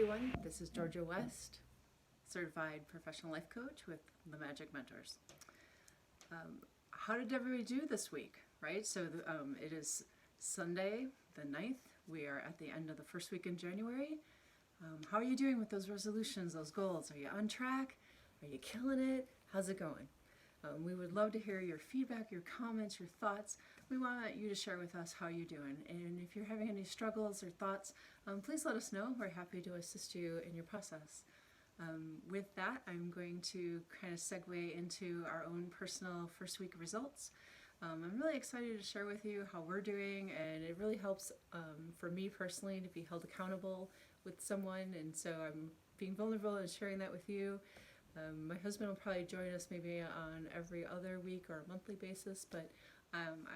everyone, this is Georgia West, certified professional life coach with the Magic Mentors. How did everybody do this week, right? So it is Sunday the 9th. We are at the end of the first week in January. How are you doing with those resolutions, those goals? Are you on track? Are you killing it? How's it going? We would love to hear your feedback, your comments, your thoughts. We want you to share with us how you're doing. And if you're having any struggles or thoughts, please let us know. We're happy to assist you in your process. With that, I'm going to kind of segue into our own personal first week results. I'm really excited to share with you how we're doing, and it really helps for me personally to be held accountable with someone, and so I'm being vulnerable and sharing that with you. My husband will probably join us maybe on every other week or a monthly basis, but I'm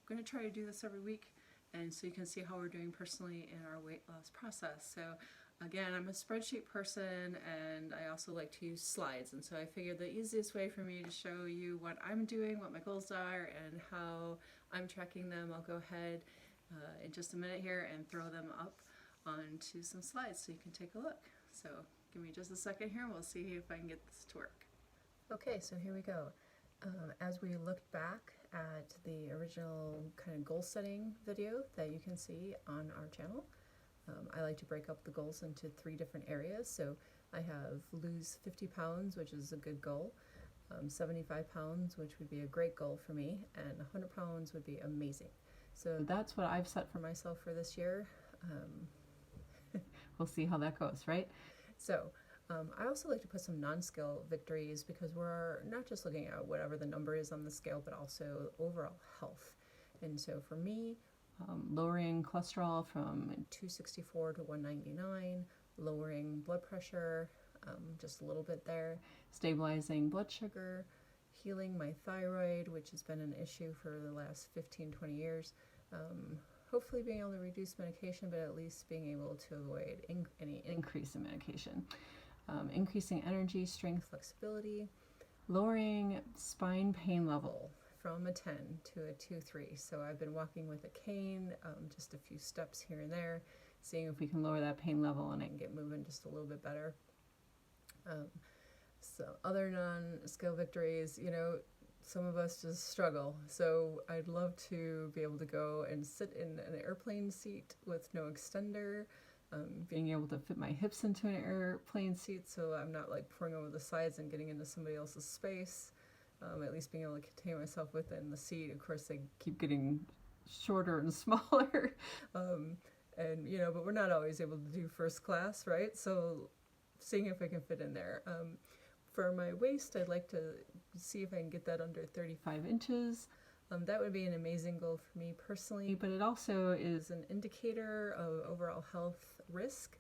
going to try to do this every week, and so you can see how we're doing personally in our weight loss process. So again, I'm a spreadsheet person, and I also like to use slides, and so I figured the easiest way for me to show you what I'm doing, what my goals are, and how I'm tracking them, I'll go ahead in just a minute here and throw them up onto some slides so you can take a look. So give me just a second here, and we'll see if I can get this to work. Okay, so here we go. As we looked back at the original kind of goal setting video that you can see on our channel, I like to break up the goals into 3 different areas. So I have lose 50 pounds, which is a good goal, 75 pounds, which would be a great goal for me, and 100 pounds would be amazing. So that's what I've set for myself for this year. We'll see how that goes, right? So I also like to put some non-scale victories, because we're not just looking at whatever the number is on the scale, but also overall health. And so for me, lowering cholesterol from 264 to 199, lowering blood pressure just a little bit there, stabilizing blood sugar, healing my thyroid, which has been an issue for the last 15-20 years, hopefully being able to reduce medication, but at least being able to avoid any increase in medication, increasing energy, strength, flexibility, lowering spine pain level from a 10 to a 2-3. So I've been walking with a cane, just a few steps here and there, seeing if we can lower that pain level and I can get moving just a little bit better. So other non-scale victories, you know, some of us just struggle. So I'd love to be able to go and sit in an airplane seat with no extender, being able to fit my hips into an airplane seat so I'm not like pouring over the sides and getting into somebody else's space. At least being able to contain myself within the seat. Of course, they keep getting shorter and smaller. And, you know, but we're not always able to do first class, right? So seeing if I can fit in there. For my waist, I'd like to see if I can get that under 35 inches. That would be an amazing goal for me personally, but it also is an indicator of overall health risk.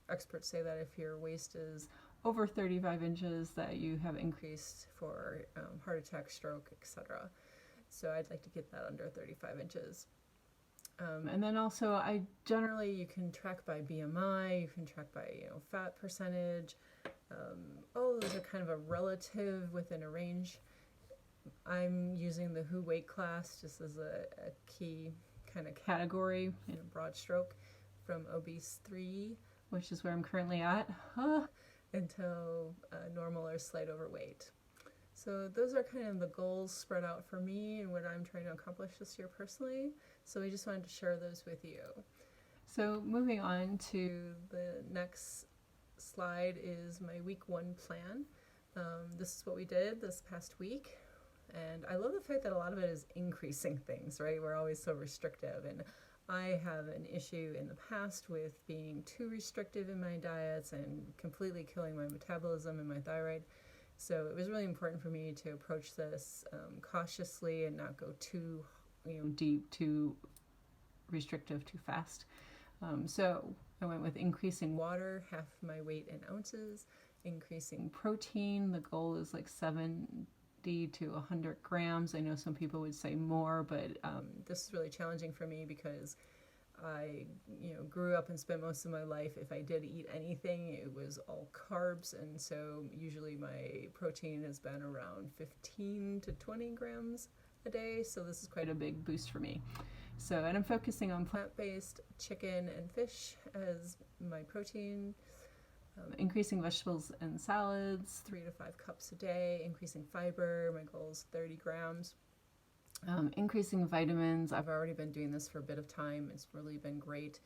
Experts say that if your waist is over 35 inches, that you have increased for heart attack, stroke, etc. So I'd like to get that under 35 inches. And then also, you can track by BMI, you can track by fat percentage. All those are kind of a relative within a range. I'm using the WHO weight class just as a key kind of category in a broad stroke, from obese 3, which is where I'm currently at, until normal or slight overweight. So those are kind of the goals spread out for me and what I'm trying to accomplish this year personally. So we just wanted to share those with you. So moving on to the next slide is my week 1 plan. This is what we did this past week. And I love the fact that a lot of it is increasing things, right? We're always so restrictive. And I have an issue in the past with being too restrictive in my diets and completely killing my metabolism and my thyroid. So it was really important for me to approach this cautiously and not go too deep, too restrictive, too fast. So I went with increasing water, half my weight in ounces, increasing protein. The goal is like 70 to 100 grams. I know some people would say more, but this is really challenging for me because I grew up and spent most of my life, if I did eat anything, it was all carbs, and so usually my protein has been around 15 to 20 grams a day, so this is quite a big boost for me. And I'm focusing on plant-based chicken and fish as my protein, increasing vegetables and salads, 3 to 5 cups a day, increasing fiber, my goal is 30 grams. Increasing vitamins. I've already been doing this for a bit of time. It's really been great,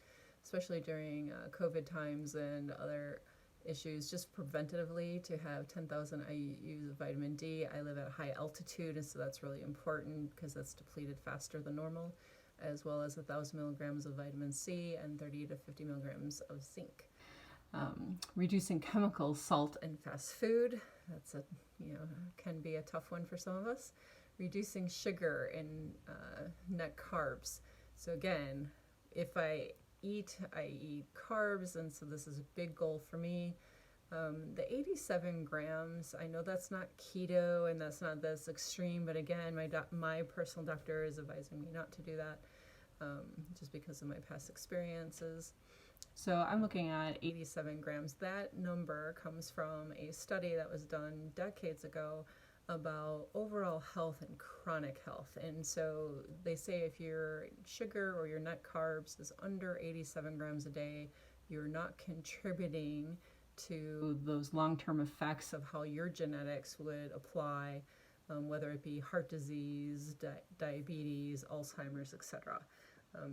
especially during COVID times and other issues, just preventatively to have 10,000 IUs of vitamin D. I live at a high altitude, and so that's really important because that's depleted faster than normal, as well as 1,000 milligrams of vitamin C and 30 to 50 milligrams of zinc. Reducing chemicals, salt, and fast food. That's can be a tough one for some of us. Reducing sugar and net carbs. So again, if I eat carbs, and so this is a big goal for me. The 87 grams, I know that's not keto and that's not this extreme, but again, my personal doctor is advising me not to do that, just because of my past experiences. So I'm looking at 87 grams. That number comes from a study that was done decades ago about overall health and chronic health. And so they say if your sugar or your net carbs is under 87 grams a day, you're not contributing to those long-term effects of how your genetics would apply, whether it be heart disease, diabetes, Alzheimer's, etc.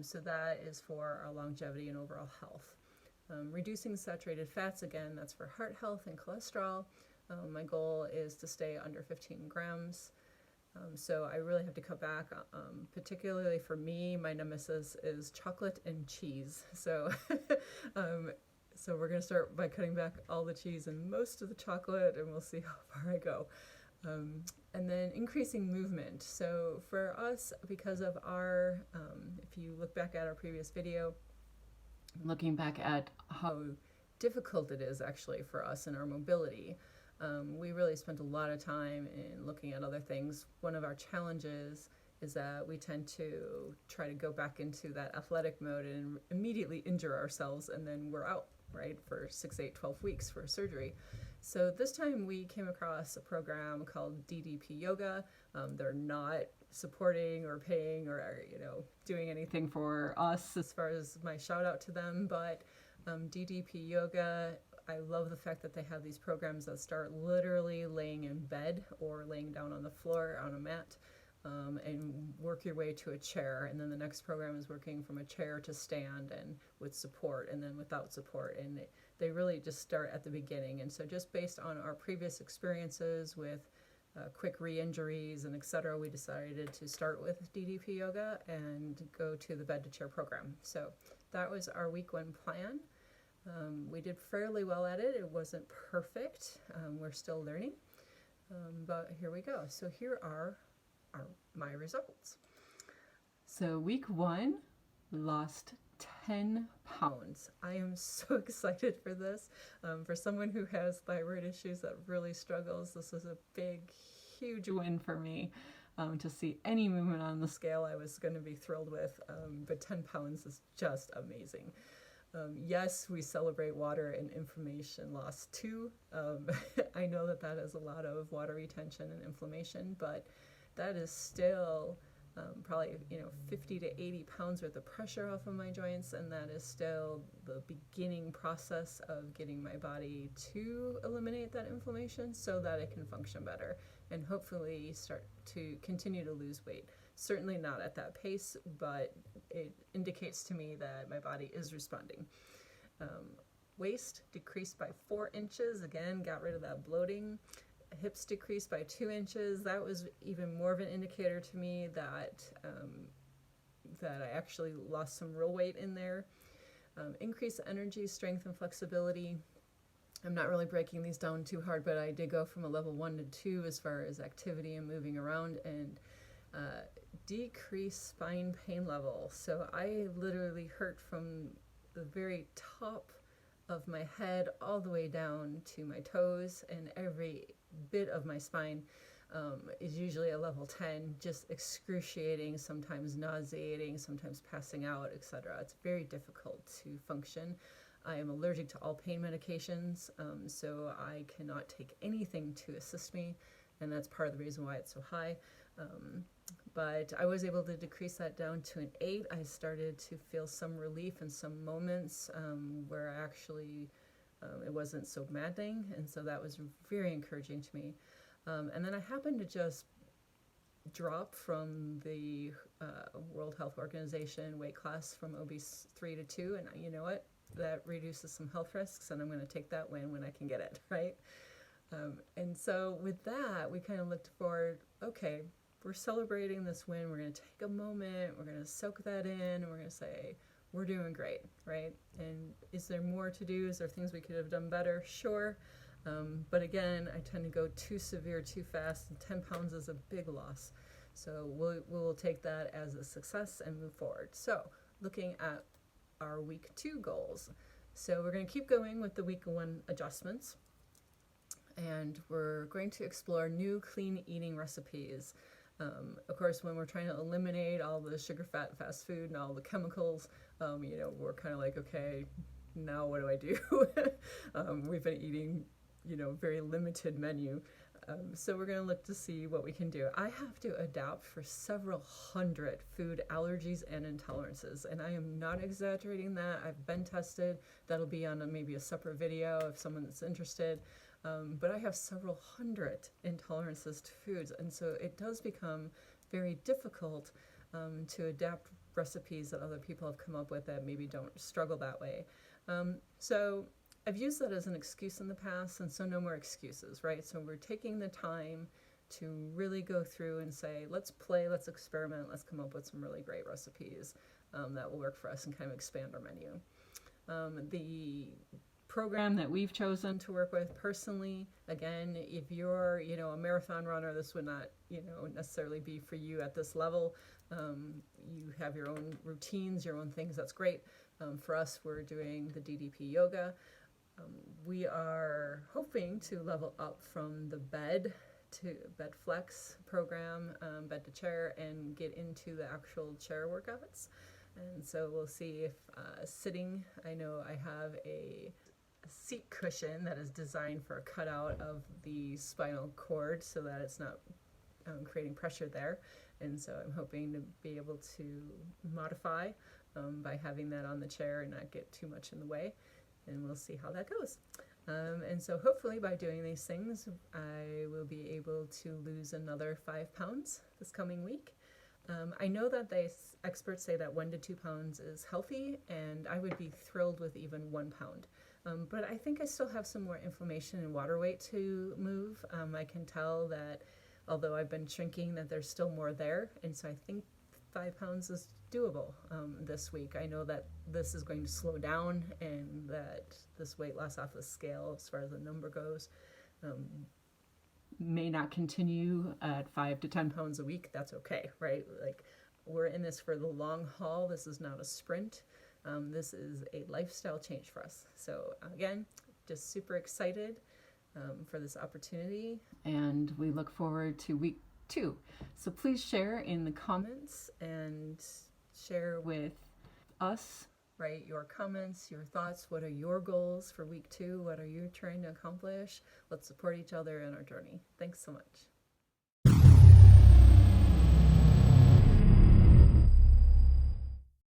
So that is for our longevity and overall health. Reducing saturated fats, again, that's for heart health and cholesterol. My goal is to stay under 15 grams. So I really have to cut back. Particularly for me, my nemesis is chocolate and cheese. So so we're going to start by cutting back all the cheese and most of the chocolate, and we'll see how far I go. And then increasing movement. So for us, because of our, if you look back at our previous video, looking back at how difficult it is actually for us in our mobility, we really spent a lot of time in looking at other things. One of our challenges is that we tend to try to go back into that athletic mode and immediately injure ourselves, and then we're out, right, for 6, 8, 12 weeks for surgery. So this time we came across a program called DDP Yoga. They're not supporting or paying or doing anything for us as far as my shout out to them, but DDP Yoga, I love the fact that they have these programs that start literally laying in bed or laying down on the floor on a mat, and work your way to a chair. And then the next program is working from a chair to stand and with support, and then without support. And they really just start at the beginning. And so just based on our previous experiences with quick re-injuries and etc., we decided to start with DDP Yoga and go to the bed to chair program. So that was our week 1 plan. We did fairly well at it. It wasn't perfect. We're still learning, but here we go. So here are my results. So week 1, lost 10 pounds. I am so excited for this. For someone who has thyroid issues that really struggles, this is a big, huge win for me. To see any movement on the scale, I was going to be thrilled with, but 10 pounds is just amazing. Yes, we celebrate water and inflammation loss too. I know that has a lot of water retention and inflammation, but that is still probably 50 to 80 pounds worth of pressure off of my joints, and that is still the beginning process of getting my body to eliminate that inflammation so that it can function better and hopefully start to continue to lose weight. Certainly not at that pace, but it indicates to me that my body is responding. Waist decreased by 4 inches. Again, got rid of that bloating. Hips decreased by 2 inches. That was even more of an indicator to me that that I actually lost some real weight in there. Increased energy, strength, and flexibility. I'm not really breaking these down too hard, but I did go from a level 1 to 2 as far as activity and moving around, and decreased spine pain level. So I literally hurt from the very top of my head all the way down to my toes, and every bit of my spine is usually a level 10, just excruciating, sometimes nauseating, sometimes passing out, etc. It's very difficult to function. I am allergic to all pain medications, so I cannot take anything to assist me, and that's part of the reason why it's so high. But I was able to decrease that down to an 8. I started to feel some relief in some moments where I actually, it wasn't so maddening, and so that was very encouraging to me. And then I happened to just drop from the World Health Organization weight class from obese 3 to 2, and you know what? That reduces some health risks, and I'm going to take that win when I can get it, right? And so with that, we kind of looked forward, okay, we're celebrating this win. We're going to take a moment. We're going to soak that in. And we're going to say, we're doing great, right? And is there more to do? Is there things we could have done better? Sure. But again, I tend to go too severe, too fast, and 10 pounds is a big loss. So we'll take that as a success and move forward. So looking at our week 2 goals. So we're going to keep going with the week 1 adjustments. And we're going to explore new clean eating recipes. Of course, when we're trying to eliminate all the sugar, fat, fast food, and all the chemicals, we're kind of like, okay, now what do I do? We've been eating, very limited menu. So we're going to look to see what we can do. I have to adapt for several hundred food allergies and intolerances, and I am not exaggerating that. I've been tested. That'll be on maybe a separate video if someone that's interested. But I have several hundred intolerances to foods, and so it does become very difficult to adapt recipes that other people have come up with that maybe don't struggle that way. So I've used that as an excuse in the past, and so no more excuses, right? So we're taking the time to really go through and say, let's play, let's experiment, let's come up with some really great recipes that will work for us and kind of expand our menu. The program that we've chosen to work with personally, again, if you're a marathon runner, this would not necessarily be for you at this level. You have your own routines, your own things, that's great. For us, we're doing the DDP yoga. We are hoping to level up from the bed to bed flex program, bed to chair, and get into the actual chair workouts. And so we'll see if sitting, I know I have a seat cushion that is designed for a cutout of the spinal cord so that it's not creating pressure there. And so I'm hoping to be able to modify by having that on the chair and not get too much in the way. And we'll see how that goes. And so hopefully by doing these things, I will be able to lose another 5 pounds this coming week. I know that experts say that 1 to 2 pounds is healthy, and I would be thrilled with even 1 pound. But I think I still have some more inflammation and water weight to move. I can tell that although I've been shrinking, that there's still more there. And so I think 5 pounds is doable this week. I know that this is going to slow down and that this weight loss off the scale, as far as the number goes, may not continue at 5 to 10 pounds a week. That's okay, right? Like, we're in this for the long haul. This is not a sprint. This is a lifestyle change for us. So again, just super excited for this opportunity, and we look forward to week 2. So please share in the comments and share with us, right, your comments, your thoughts. What are your goals for week 2? What are you trying to accomplish? Let's support each other in our journey. Thanks so much.